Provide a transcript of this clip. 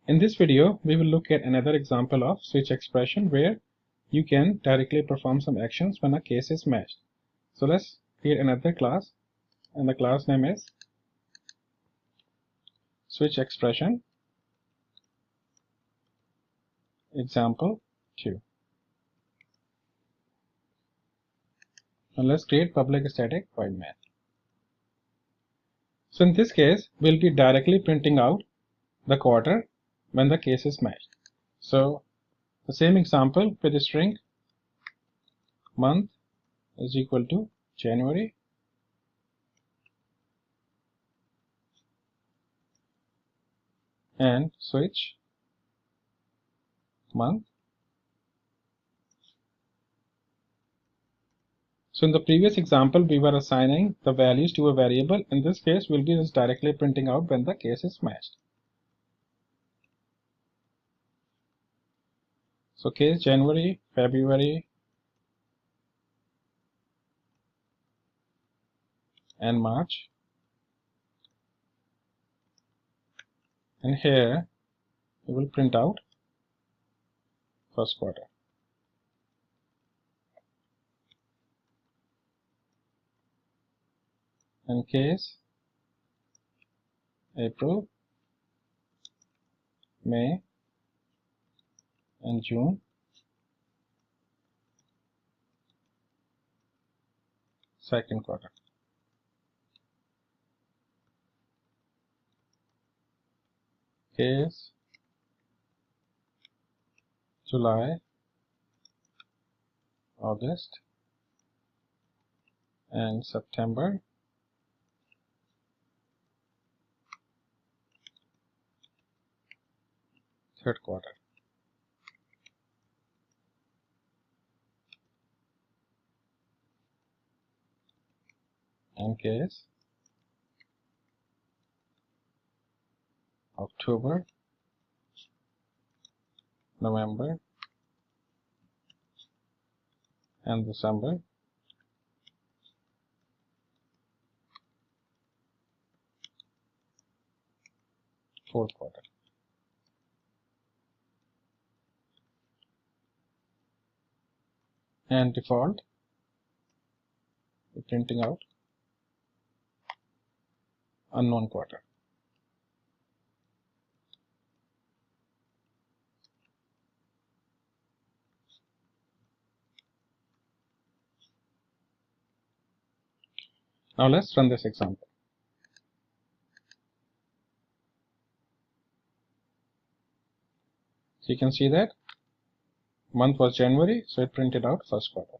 In this video, we will look at another example of switch expression where you can directly perform some actions when a case is matched. So let's create another class, and the class name is switch expression example 2. And let's create public static void main. So in this case, we'll be directly printing out the quarter when the case is matched. So the same example with the string month is equal to January and switch month. So in the previous example, we were assigning the values to a variable. In this case, we'll be just directly printing out when the case is matched. So case January, February, and March. And here we will print out first quarter. And case April, May, and June. Second quarter. Case July, August, and September. Third quarter. And case October, November, and December. Fourth quarter. And default, we're printing out unknown quarter. Now let's run this example. So you can see that month was January, so it printed out first quarter.